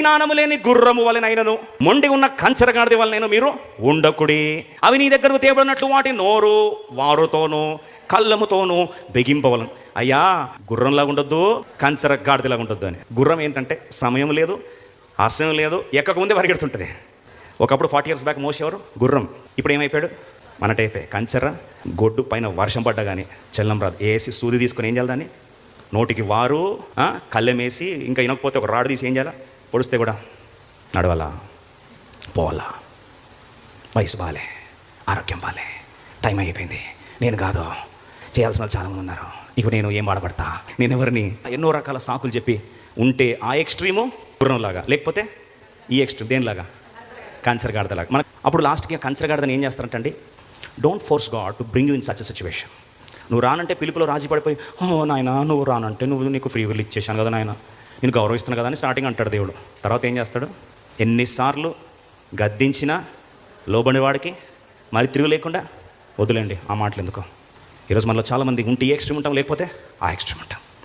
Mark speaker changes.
Speaker 1: జ్ఞానము లేని గుర్రము వలెనైనను మొండి ఉన్న కంచరగాడిది వలనైనా మీరు ఉండకుడి. అవి నీ దగ్గరకు తేబడినట్లు వాటి నోరు వారుతోనూ కళ్ళముతోనూ బిగింపవలను. అయ్యా, గుర్రంలాగా ఉండొద్దు, కంచరగాడిదిలాగా ఉండొద్దు అని. గుర్రం ఏంటంటే సమయం లేదు, ఆశయం లేదు, ఎక్కకముందే పరిగెడుతుంటుంది. ఒకప్పుడు 40 years బ్యాక్ మోసే ఎవరు? గుర్రం. ఇప్పుడు ఏమైపోయాడు? మన టైపే, కంచర. గొడ్డు పైన వర్షం పడ్డా కానీ చల్లం రాదు, వేసి సూది తీసుకొని ఏం చేయాలి దాన్ని? నోటికి వారు, కళ్ళెమేసి, ఇంకా వినకపోతే ఒక రాడు తీసి ఏం చేయాలా? పొడిస్తే కూడా నడవాలా, పోవాలా. వయసు బాలే, ఆరోగ్యం బాలే, టైం అయిపోయింది, నేను కాదు, చేయాల్సిన వాళ్ళు చాలామంది ఉన్నారు, ఇక నేను ఏం బాధపడతా, నేను ఎవరిని? ఎన్నో రకాల సాకులు చెప్పి ఉంటే ఆ ఎక్స్ట్రీము గుర్రంలాగా, లేకపోతే ఈ ఎక్స్ట్రీమ్ దేనిలాగా? కంచరగాడిదలాగా. మనకు అప్పుడు లాస్ట్కి కంచరగాడిదని ఏం చేస్తారంటండి? Don't force God to bring you in such a situation. నువ్వు రానంటే పిలుపులో రాజీ పడిపోయి, నాయన నువ్వు రానంటే నీకు ఫ్రీ విల్ ఇచ్చేసాను కదా నాయన, నేను గౌరవిస్తున్నాను కదా అని స్టార్టింగ్ అంటాడు దేవుడు. తర్వాత ఏం చేస్తాడు? ఎన్నిసార్లు గద్దించినా లోబడివాడికి మరి తిరుగు లేకుండా వదిలేండి ఆ మాటలు ఎందుకో. ఈరోజు మనలో చాలామంది ఉంటే ఈ ఎక్స్ట్రీమ్ ఉంటాం, లేకపోతే ఆ ఎక్స్ట్రీమ్ ఉంటాం.